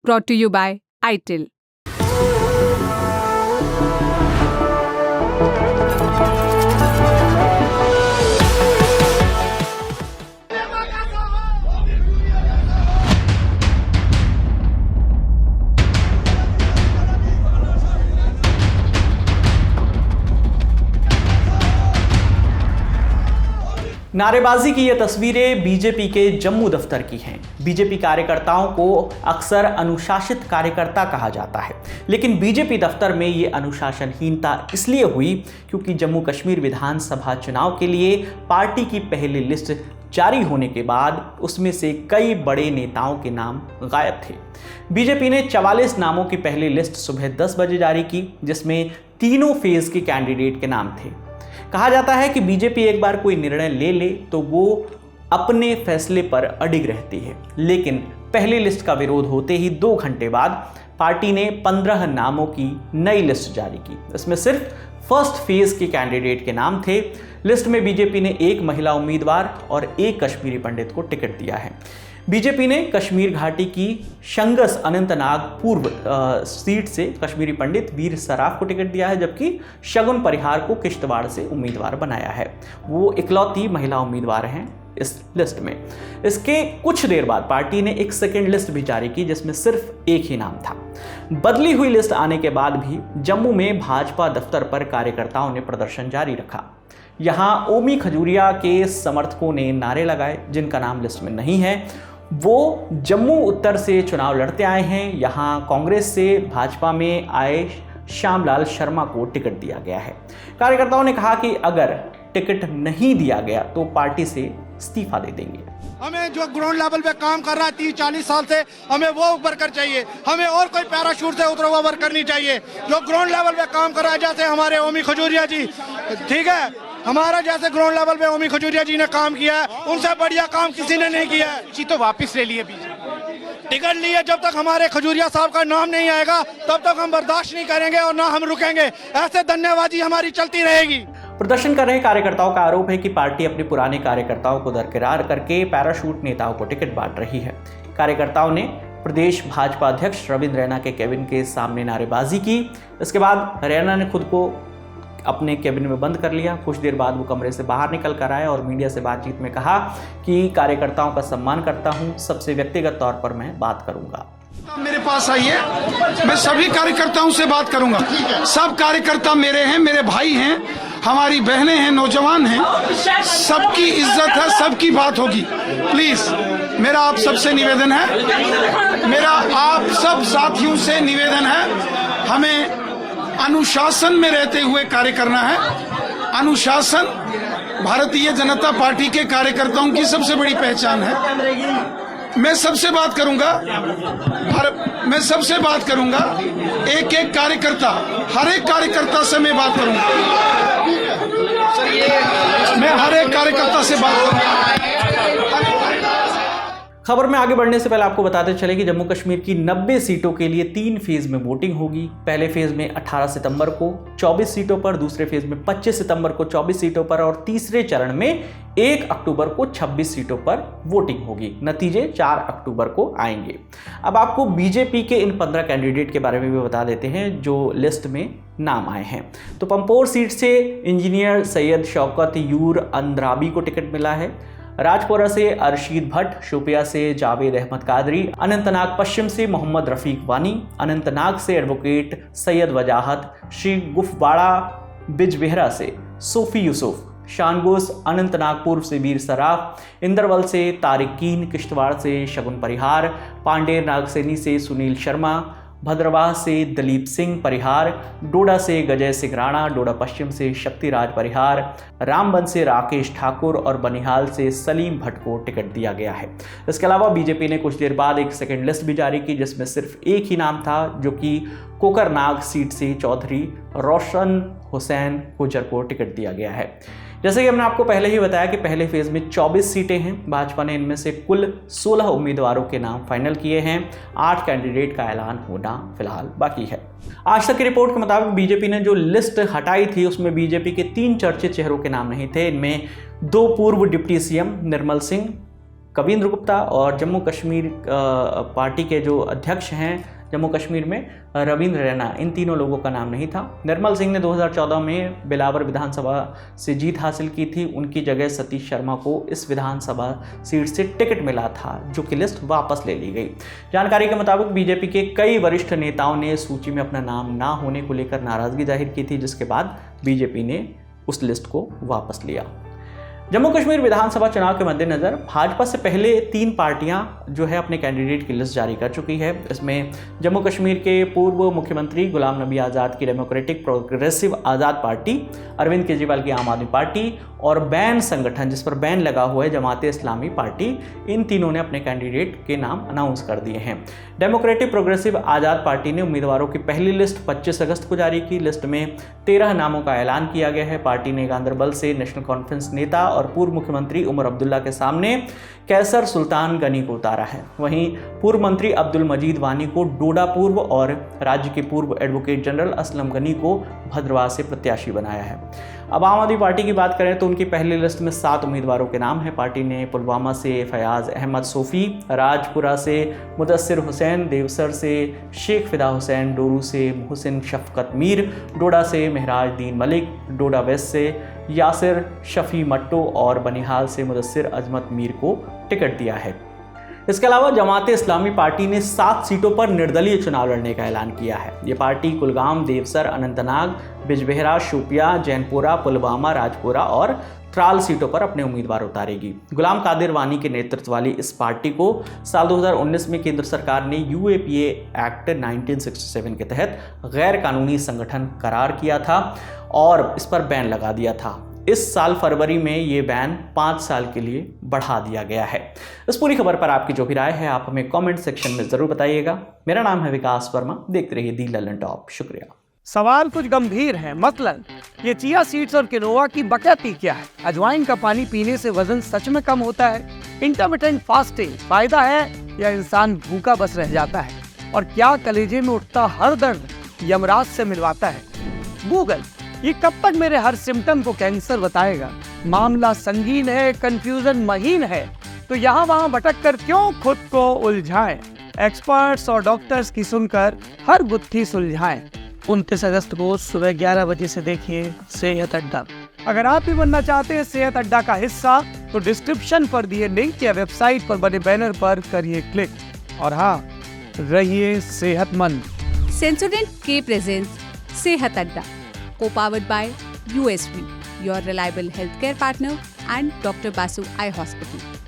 brought to you by ITIL. नारेबाजी की ये तस्वीरें बीजेपी के जम्मू दफ्तर की हैं। बीजेपी कार्यकर्ताओं को अक्सर अनुशासित कार्यकर्ता कहा जाता है, लेकिन बीजेपी दफ्तर में ये अनुशासनहीनता इसलिए हुई क्योंकि जम्मू कश्मीर विधानसभा चुनाव के लिए पार्टी की पहली लिस्ट जारी होने के बाद उसमें से कई बड़े नेताओं के नाम गायब थे। बीजेपी ने 44 नामों की पहली लिस्ट सुबह 10 बजे जारी की, जिसमें तीनों फेज के कैंडिडेट के नाम थे। कहा जाता है कि बीजेपी एक बार कोई निर्णय ले तो वो अपने फैसले पर अडिग रहती है, लेकिन पहली लिस्ट का विरोध होते ही 2 घंटे बाद पार्टी ने 15 नामों की नई लिस्ट जारी की। इसमें सिर्फ फर्स्ट फेज के कैंडिडेट के नाम थे। लिस्ट में बीजेपी ने 1 महिला उम्मीदवार और 1 कश्मीरी पंडित को टिकट दिया है। बीजेपी ने कश्मीर घाटी की शंगस अनंतनाग पूर्व सीट से कश्मीरी पंडित वीर सराफ को टिकट दिया है, जबकि शगुन परिहार को किश्तवाड़ से उम्मीदवार बनाया है। वो इकलौती महिला उम्मीदवार हैं इस लिस्ट में। इसके कुछ देर बाद पार्टी ने एक सेकेंड लिस्ट भी जारी की, जिसमें सिर्फ 1 ही नाम था। बदली हुई लिस्ट आने के बाद भी जम्मू में भाजपा दफ्तर पर कार्यकर्ताओं ने प्रदर्शन जारी रखा। यहाँ ओमी खजूरिया के समर्थकों ने नारे लगाए। जिनका नाम लिस्ट में नहीं है वो जम्मू उत्तर से चुनाव लड़ते आए हैं। यहाँ कांग्रेस से भाजपा में आए श्यामलाल शर्मा को टिकट दिया गया है। कार्यकर्ताओं ने कहा कि अगर टिकट नहीं दिया गया तो पार्टी से इस्तीफा दे देंगे। हमें जो ग्राउंड लेवल पे काम कर रहा है 30-40 साल से, हमें वो वर्कर चाहिए। हमें और कोई पैराशूट से उतरा हुआ वर्कर नहीं चाहिए जो ग्राउंड लेवल पे काम कर रहा है, जैसे हमारे ओमी खजूरिया जी। ठीक है, हमारा जैसे ग्राउंड लेवल पे ओमी खजूरिया जी ने काम किया है, उनसे बढ़िया काम किसी ने नहीं किया है। जी तो वापस ले लिए टिकट लिए। जब तक हमारे खजूरिया साहब का नाम नहीं आएगा तब तक हम बर्दाश्त नहीं करेंगे और ना हम रुकेंगे। ऐसे धन्यवादी हमारी चलती रहेगी। प्रदर्शन कर रहे कार्यकर्ताओं का आरोप है कि पार्टी अपने पुराने कार्यकर्ताओं को दरकिरार करके पैराशूट नेताओं को टिकट बांट रही है। कार्यकर्ताओं ने प्रदेश भाजपा अध्यक्ष रविंद्र रैना के केबिन के सामने नारेबाजी की। इसके बाद रैना ने खुद को अपने केबिन में बंद कर लिया। कुछ देर बाद वो कमरे से बाहर निकल कर आए और मीडिया से बातचीत में कहा कि कार्यकर्ताओं का सम्मान करता हूं, सबसे व्यक्तिगत तौर पर मैं बात करूंगा। मेरे पास आइए, मैं सभी कार्यकर्ताओं से बात करूंगा। सब कार्यकर्ता मेरे हैं, मेरे भाई हैं, हमारी बहनें हैं, नौजवान हैं। सबकी इज्जत है, सबकी बात होगी। प्लीज मेरा आप सबसे निवेदन है, मेरा आप सब साथियों से निवेदन है, हमें अनुशासन में रहते हुए कार्य करना है। अनुशासन भारतीय जनता पार्टी के कार्यकर्ताओं की सबसे बड़ी पहचान है। मैं सबसे बात करूंगा, एक एक कार्यकर्ता, हर एक कार्यकर्ता से मैं बात करूंगा। मैं हर एक कार्यकर्ता से बात करूंगा। खबर में आगे बढ़ने से पहले आपको बताते चले कि जम्मू कश्मीर की 90 सीटों के लिए 3 फेज में वोटिंग होगी। पहले फेज में 18 सितंबर को 24 सीटों पर, दूसरे फेज में 25 सितंबर को 24 सीटों पर और तीसरे चरण में 1 अक्टूबर को 26 सीटों पर वोटिंग होगी। नतीजे 4 अक्टूबर को आएंगे। अब आपको बीजेपी के इन 15 कैंडिडेट के बारे में भी बता देते हैं जो लिस्ट में नाम आए हैं। तो पंपोर सीट से इंजीनियर सैयद शौकत यूर अंद्राबी को टिकट मिला है। राजपुरा से अरशीद भट्ट, शोपिया से जावेद अहमद कादरी, अनंतनाग पश्चिम से मोहम्मद रफीक वानी, अनंतनाग से एडवोकेट सैयद वजाहत, श्री गुफवाड़ा बिजबेहरा से सोफी यूसुफ, शानगोस अनंतनाग पूर्व से वीर सराफ, इंदरवल से तारिकीन, किश्तवाड़ से शगुन परिहार, पांडेर नागसैनी से सुनील शर्मा, भद्रवाह से दलीप सिंह परिहार, डोडा से गजय सिंह राणा, डोडा पश्चिम से शक्तिराज परिहार, रामबन से राकेश ठाकुर और बनिहाल से सलीम भट्ट को टिकट दिया गया है। इसके अलावा बीजेपी ने कुछ देर बाद एक सेकेंड लिस्ट भी जारी की, जिसमें सिर्फ एक ही नाम था, जो कि कोकरनाग सीट से चौधरी रोशन हुसैन गुजर को टिकट दिया गया है। जैसे कि हमने आपको पहले ही बताया कि पहले फेज में 24 सीटें हैं। भाजपा ने इनमें से कुल 16 उम्मीदवारों के नाम फाइनल किए हैं। 8 कैंडिडेट का ऐलान होना फिलहाल बाकी है। आज तक की रिपोर्ट के मुताबिक बीजेपी ने जो लिस्ट हटाई थी उसमें बीजेपी के 3 चर्चित चेहरों के नाम नहीं थे। इनमें 2 पूर्व डिप्टी सीएम निर्मल सिंह, कविंद्र गुप्ता और जम्मू कश्मीर पार्टी के जो अध्यक्ष हैं जम्मू कश्मीर में रविंद्र रैना, इन तीनों लोगों का नाम नहीं था। निर्मल सिंह ने 2014 में बिलावर विधानसभा से जीत हासिल की थी। उनकी जगह सतीश शर्मा को इस विधानसभा सीट से टिकट मिला था, जो कि लिस्ट वापस ले ली गई। जानकारी के मुताबिक बीजेपी के कई वरिष्ठ नेताओं ने सूची में अपना नाम ना होने को लेकर नाराजगी जाहिर की थी, जिसके बाद बीजेपी ने उस लिस्ट को वापस लिया। जम्मू कश्मीर विधानसभा चुनाव के मद्देनज़र भाजपा से पहले 3 पार्टियां जो है अपने कैंडिडेट की लिस्ट जारी कर चुकी है। इसमें जम्मू कश्मीर के पूर्व मुख्यमंत्री गुलाम नबी आज़ाद की डेमोक्रेटिक प्रोग्रेसिव आज़ाद पार्टी, अरविंद केजरीवाल की आम आदमी पार्टी और बैन संगठन जिस पर बैन लगा हुआ है जमाते इस्लामी पार्टी, इन तीनों ने अपने कैंडिडेट के नाम अनाउंस कर दिए हैं। डेमोक्रेटिक प्रोग्रेसिव आज़ाद पार्टी ने उम्मीदवारों की पहली लिस्ट 25 अगस्त को जारी की। लिस्ट में 13 नामों का ऐलान किया गया है। पार्टी ने गांदरबल से नेशनल कॉन्फ्रेंस नेता और पूर्व मुख्यमंत्री उमर अब्दुल्ला के सामने कैसर सुल्तान गनी को उतारा है। वहीं पूर्व मंत्री अब्दुल मजीद वानी को डोडा पूर्व और राज्य के पूर्व एडवोकेट जनरल असलम गनी को भद्रवाह से प्रत्याशी बनाया है। अब आम आदमी पार्टी की बात करें तो उनकी पहली लिस्ट में 7 उम्मीदवारों के नाम हैं। पार्टी ने पुलवामा से फयाज अहमद सोफ़ी, राजपुरा से मुदस्सिर हुसैन, देवसर से शेख फिदा हुसैन, डोरू से मोहसिन शफकत मीर, डोडा से महराज दीन मलिक, डोडा वेस्ट से यासिर शफ़ी मट्टो और बनिहाल से मुदस्सिर अजमत मीर को टिकट दिया है। इसके अलावा जमाते इस्लामी पार्टी ने 7 सीटों पर निर्दलीय चुनाव लड़ने का ऐलान किया है। ये पार्टी कुलगाम, देवसर, अनंतनाग, बिजबेहरा, शोपिया, जैनपुरा, पुलवामा, राजपुरा और त्राल सीटों पर अपने उम्मीदवार उतारेगी। गुलाम कादिर वानी के नेतृत्व वाली इस पार्टी को साल 2019 में केंद्र सरकार ने यूएपीए एक्ट 1967 के तहत गैर कानूनी संगठन करार किया था और इस पर बैन लगा दिया था। इस साल फरवरी में ये बैन 5 साल के लिए बढ़ा दिया गया है। इस पूरी खबर पर आपकी जो भी राय है आप हमें कमेंट सेक्शन में जरूर बताइएगा। मेरा नाम है विकास वर्मा, देखते रहिए दी ललन टॉप। शुक्रिया। सवाल कुछ गंभीर है, मतलब ये चिया सीड्स और किनोआ की बकैती क्या है? अजवाइन का पानी पीने से वजन सच में कम होता है? इंटरमिटेंट फास्टिंग फायदा है या इंसान भूखा बस रह जाता है? और क्या कलेजे में उठता हर दर्द यमराज से मिलवाता है? गूगल ये कब तक मेरे हर सिम्टम को कैंसर बताएगा? मामला संगीन है, कंफ्यूजन महीन है, तो यहाँ वहाँ भटक कर क्यों खुद को उलझाएं? एक्सपर्ट्स और डॉक्टर्स की सुनकर हर गुत्थी सुलझाएं। 29 अगस्त को सुबह 11 बजे से देखिए सेहत अड्डा। अगर आप भी बनना चाहते हैं सेहत अड्डा का हिस्सा तो डिस्क्रिप्शन पर दिए लिंक या वेबसाइट पर बने बैनर पर करिए क्लिक। और हाँ, रहिए सेहतमंद। सेंसोडेंट के प्रेजेंस सेहत अड्डा, co-powered by USV, your reliable healthcare partner, and Dr. Basu Eye Hospital.